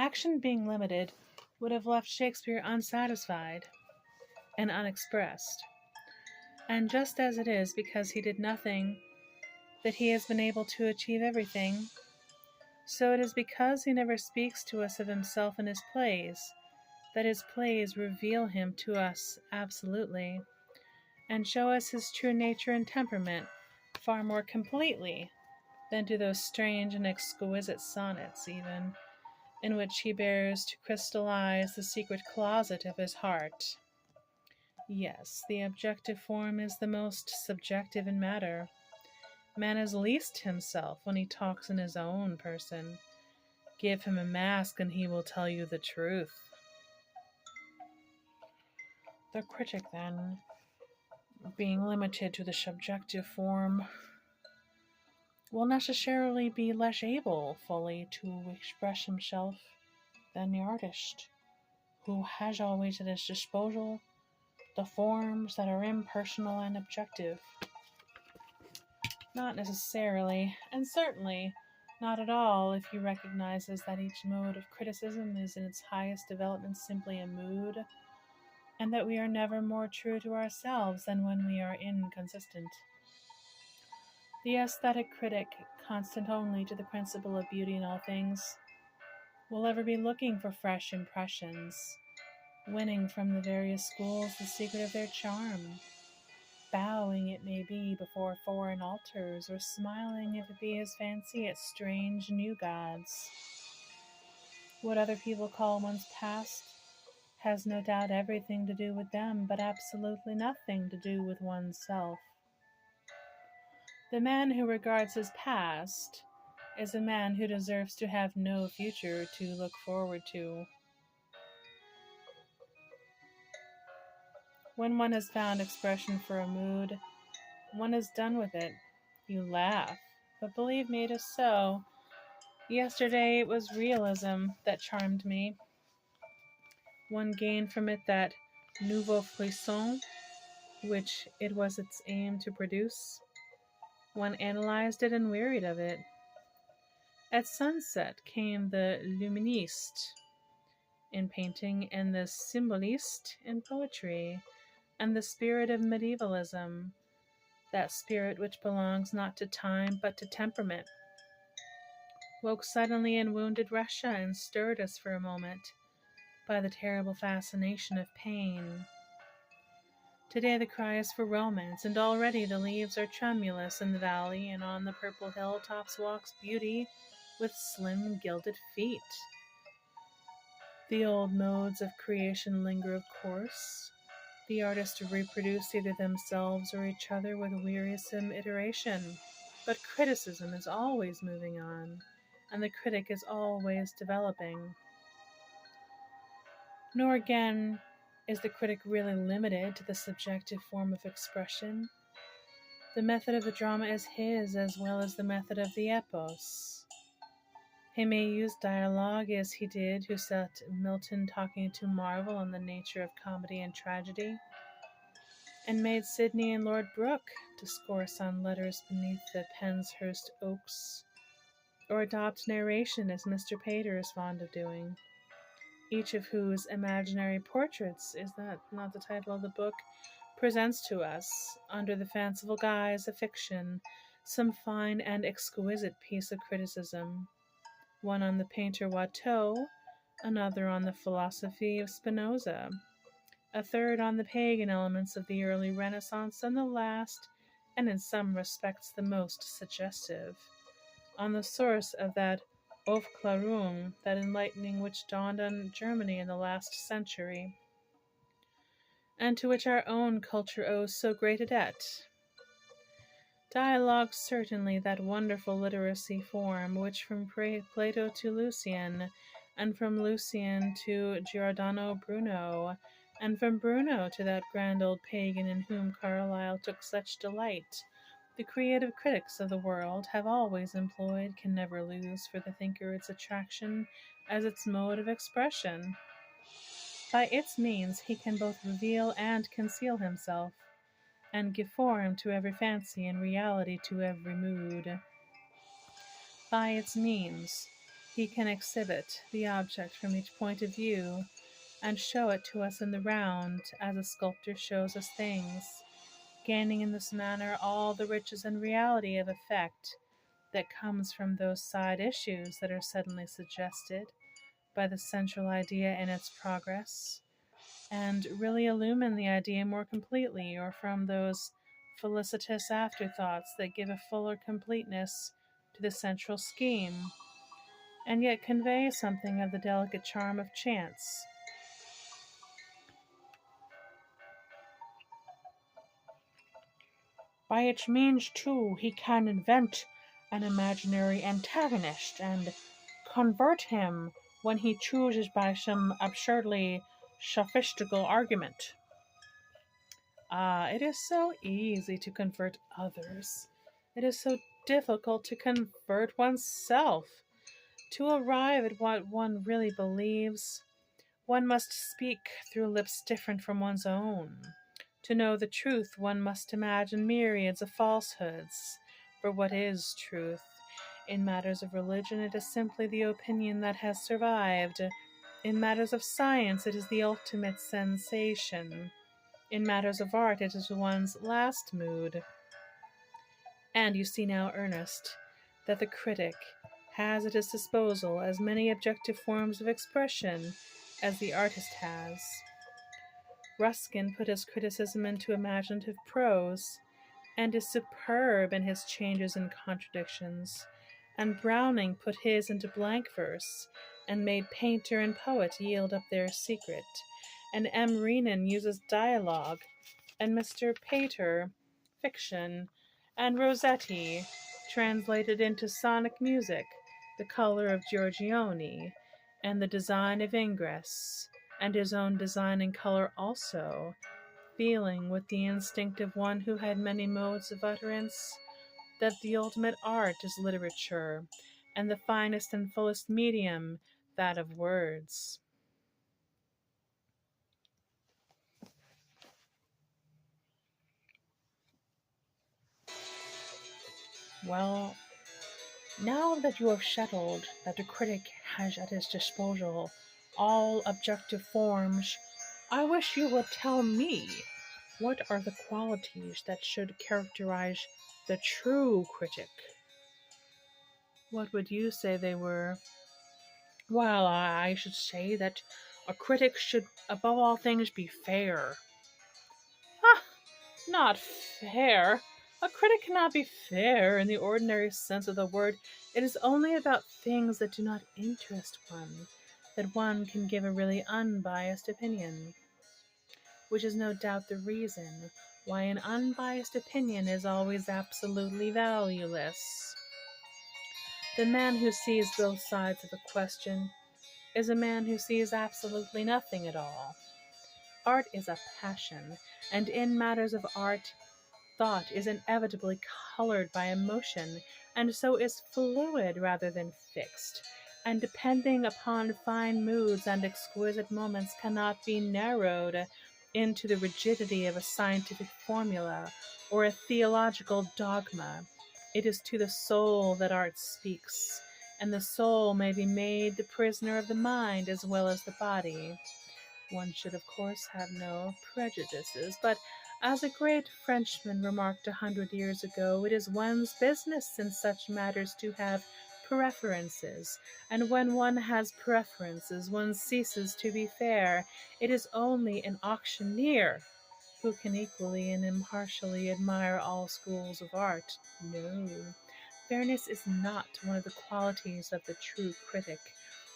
Action being limited would have left Shakespeare unsatisfied and unexpressed. And just as it is because he did nothing that he has been able to achieve everything, so it is because he never speaks to us of himself in his plays that his plays reveal him to us absolutely and show us his true nature and temperament far more completely than do those strange and exquisite sonnets, even, in which he bears to crystallize the secret closet of his heart. Yes, the objective form is the most subjective in matter. Man is least himself when he talks in his own person. Give him a mask and he will tell you the truth. The critic, then, being limited to the subjective form, will necessarily be less able fully to express himself than the artist, who has always at his disposal the forms that are impersonal and objective. Not necessarily, and certainly not at all if he recognizes that each mode of criticism is in its highest development simply a mood, and that we are never more true to ourselves than when we are inconsistent. The aesthetic critic, constant only to the principle of beauty in all things, will ever be looking for fresh impressions, winning from the various schools the secret of their charm, bowing, it may be, before foreign altars, or smiling, if it be his fancy, at strange new gods. What other people call one's past has no doubt everything to do with them, but absolutely nothing to do with one's self. The man who regards his past is a man who deserves to have no future to look forward to. When one has found expression for a mood, one is done with it. You laugh, but believe me, it is so. Yesterday it was realism that charmed me. One gained from it that nouveau frisson which it was its aim to produce. One analyzed it and wearied of it. At sunset came the luministe in painting and the symboliste in poetry, and the spirit of medievalism, that spirit which belongs not to time but to temperament, woke suddenly in wounded Russia and stirred us for a moment by the terrible fascination of pain. Today the cry is for romance, and already the leaves are tremulous in the valley, and on the purple hilltops walks beauty with slim gilded feet. The old modes of creation linger, of course. The artists reproduce either themselves or each other with wearisome iteration. But criticism is always moving on, and the critic is always developing. Nor again is the critic really limited to the subjective form of expression. The method of the drama is his as well as the method of the epos. He may use dialogue as he did who set Milton talking to Marvel on the nature of comedy and tragedy, and made Sidney and Lord Brooke discourse on letters beneath the Penshurst oaks, or adopt narration as Mr. Pater is fond of doing, each of whose imaginary portraits, is that not the title of the book, presents to us, under the fanciful guise of fiction, some fine and exquisite piece of criticism, one on the painter Watteau, another on the philosophy of Spinoza, a third on the pagan elements of the early Renaissance, and the last, and in some respects the most suggestive, on the source of that Aufklärung, that enlightening which dawned on Germany in the last century, and to which our own culture owes so great a debt. Dialogue, certainly, that wonderful literacy form which from Plato to Lucian, and from Lucian to Giordano Bruno, and from Bruno to that grand old pagan in whom Carlyle took such delight, the creative critics of the world have always employed, can never lose for the thinker its attraction as its mode of expression. By its means he can both reveal and conceal himself, and give form to every fancy and reality to every mood. By its means He can exhibit the object from each point of view and show it to us in the round as a sculptor shows us things, gaining in this manner all the riches and reality of effect that comes from those side issues that are suddenly suggested by the central idea in its progress, and really illumine the idea more completely, or from those felicitous afterthoughts that give a fuller completeness to the central scheme, and yet convey something of the delicate charm of chance. By its means, too, he can invent an imaginary antagonist and convert him when he chooses by some absurdly sophistical argument. Ah, it is so easy to convert others. It is so difficult to convert oneself. To arrive at what one really believes, one must speak through lips different from one's own. To know the truth, one must imagine myriads of falsehoods. For what is truth? In matters of religion, it is simply the opinion that has survived. In matters of science, it is the ultimate sensation. In matters of art, it is one's last mood. And you see now, Ernest, that the critic has at his disposal as many objective forms of expression as the artist has. Ruskin put his criticism into imaginative prose, and is superb in his changes and contradictions, and Browning put his into blank verse, and made painter and poet yield up their secret, and M. Renan uses dialogue, and Mr. Pater fiction, and Rossetti translated into sonic music the color of Giorgione, and the design of Ingres, and his own design and color also, feeling with the instinct of one who had many modes of utterance that the ultimate art is literature, and the finest and fullest medium that of words. Well, now that you have settled that the critic has at his disposal all objective forms, I wish you would tell me what are the qualities that should characterize the true critic. What would you say they were? Well, I should say that a critic should, above all things, be fair. Ah, not fair. A critic cannot be fair in the ordinary sense of the word. It is only about things that do not interest one that one can give a really unbiased opinion, which is no doubt the reason why an unbiased opinion is always absolutely valueless. The man who sees both sides of a question is a man who sees absolutely nothing at all. Art is a passion, and in matters of art, thought is inevitably colored by emotion, and so is fluid rather than fixed, and depending upon fine moods and exquisite moments cannot be narrowed into the rigidity of a scientific formula or a theological dogma. It is to the soul that art speaks, and the soul may be made the prisoner of the mind as well as the body. One should, of course, have no prejudices, but as a great Frenchman remarked 100 years ago, it is one's business in such matters to have preferences, and when one has preferences, one ceases to be fair. It is only an auctioneer who can equally and impartially admire all schools of art. No, fairness is not one of the qualities of the true critic.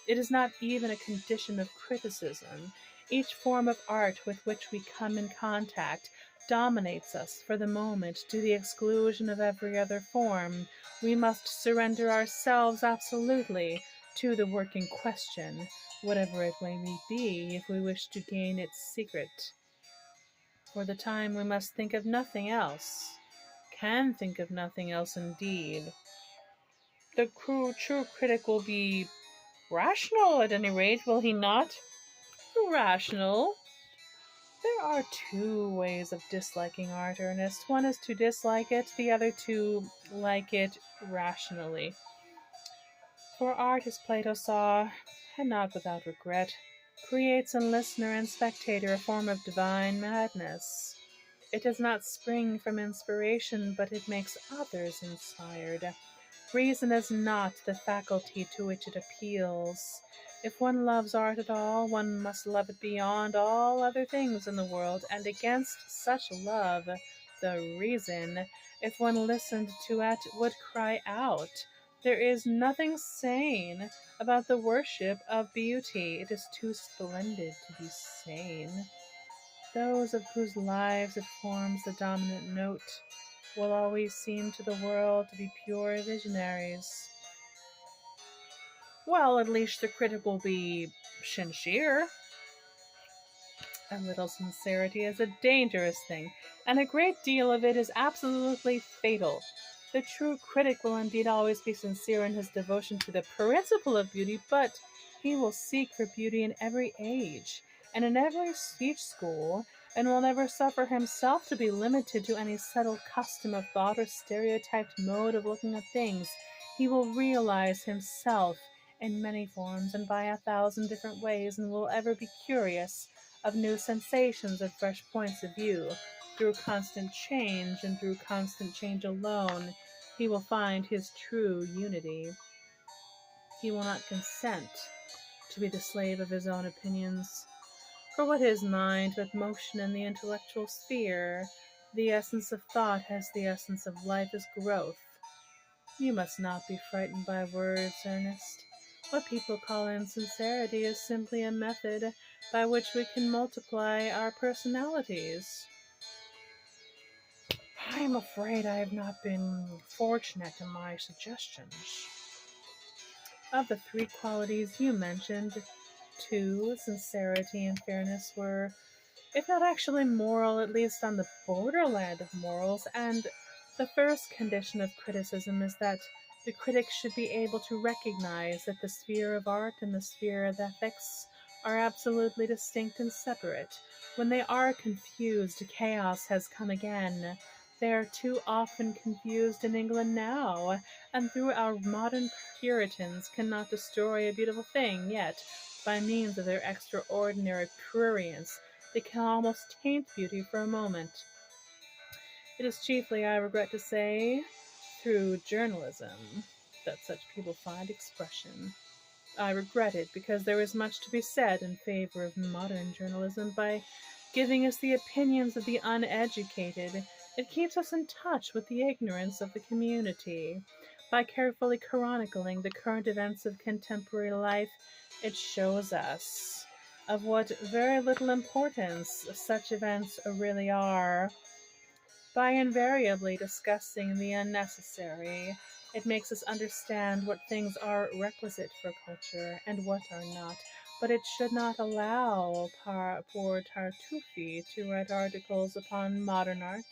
It is not even a condition of criticism. Each form of art with which we come in contact dominates us for the moment to the exclusion of every other form. We must surrender ourselves absolutely to the work in question, whatever it may be, if we wish to gain its secret. For the time we must think of nothing else. Can think of nothing else indeed. The true critic will be rational at any rate, will he not? Rational? There are two ways of disliking art, Ernest. One is to dislike it, the other to like it rationally. For art, as Plato saw, and not without regret, creates in listener and spectator a form of divine madness. It does not spring from inspiration, but it makes others inspired. Reason is not the faculty to which it appeals. If one loves art at all, one must love it beyond all other things in the world, and against such love, the reason, if one listened to it, would cry out. There is nothing sane about the worship of beauty. It is too splendid to be sane. Those of whose lives it forms the dominant note will always seem to the world to be pure visionaries. Well, at least the critic will be sincere. A little sincerity is a dangerous thing, and a great deal of it is absolutely fatal. The true critic will indeed always be sincere in his devotion to the principle of beauty, but he will seek for beauty in every age and in every speech school, and will never suffer himself to be limited to any settled custom of thought or stereotyped mode of looking at things. He will realize himself in many forms and by 1,000 different ways, and will ever be curious of new sensations and fresh points of view. Through constant change, and through constant change alone, he will find his true unity. He will not consent to be the slave of his own opinions. For what is mind but motion in the intellectual sphere? The essence of thought, as the essence of life, is growth. You must not be frightened by words, Ernest. What people call insincerity is simply a method by which we can multiply our personalities. I am afraid I have not been fortunate in my suggestions. Of the three qualities you mentioned, two, sincerity and fairness, were, if not actually moral, at least on the borderland of morals, and the first condition of criticism is that the critic should be able to recognize that the sphere of art and the sphere of ethics are absolutely distinct and separate. When they are confused, chaos has come again. They are too often confused in England now, and through our modern Puritans cannot destroy a beautiful thing, yet, by means of their extraordinary prurience, they can almost taint beauty for a moment. It is chiefly, I regret to say, through journalism that such people find expression. I regret it because there is much to be said in favor of modern journalism. By giving us the opinions of the uneducated, it keeps us in touch with the ignorance of the community. By carefully chronicling the current events of contemporary life, it shows us of what very little importance such events really are. By invariably discussing the unnecessary, it makes us understand what things are requisite for culture and what are not. But it should not allow poor Tartuffe to write articles upon modern art.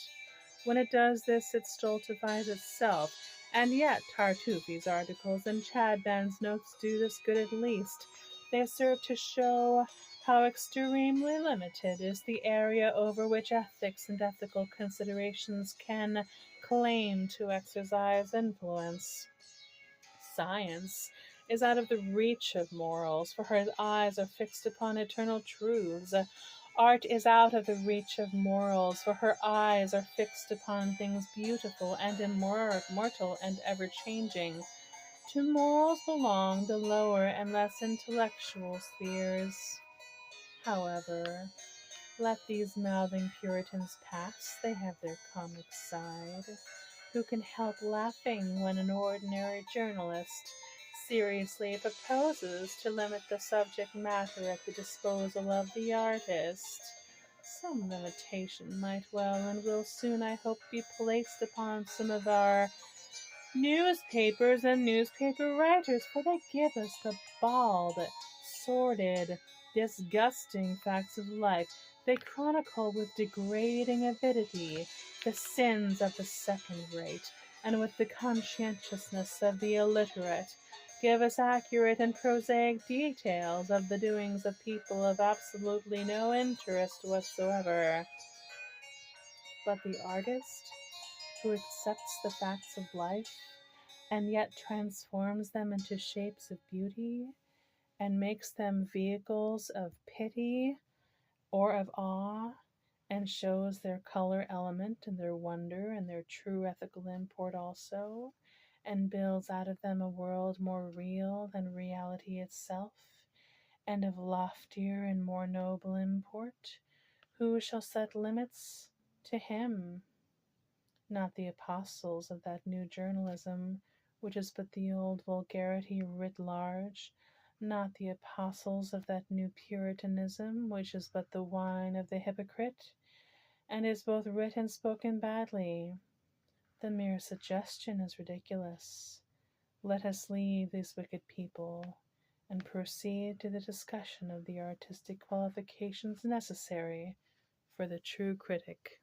When it does this, it stultifies itself. And yet Tartuffe's articles and Chadband's notes do this good at least. They serve to show how extremely limited is the area over which ethics and ethical considerations can claim to exercise influence. Science is out of the reach of morals, for her eyes are fixed upon eternal truths. Art is out of the reach of morals, for her eyes are fixed upon things beautiful and immortal and ever-changing. To morals belong the lower and less intellectual spheres. However, let these mouthing Puritans pass, they have their comic side. Who can help laughing when an ordinary journalist seriously proposes to limit the subject matter at the disposal of the artist? Some limitation might well and will soon, I hope, be placed upon some of our newspapers and newspaper writers, for they give us the bald, sordid, disgusting facts of life. They chronicle with degrading avidity the sins of the second rate, and with the conscientiousness of the illiterate, give us accurate and prosaic details of the doings of people of absolutely no interest whatsoever. But the artist, who accepts the facts of life and yet transforms them into shapes of beauty and makes them vehicles of pity or of awe, and shows their color element and their wonder and their true ethical import also, and builds out of them a world more real than reality itself, and of loftier and more noble import, who shall set limits to him? Not the apostles of that new journalism, which is but the old vulgarity writ large, not the apostles of that new puritanism, which is but the wine of the hypocrite, and is both writ and spoken badly. The mere suggestion is ridiculous. Let us leave these wicked people, and proceed to the discussion of the artistic qualifications necessary for the true critic.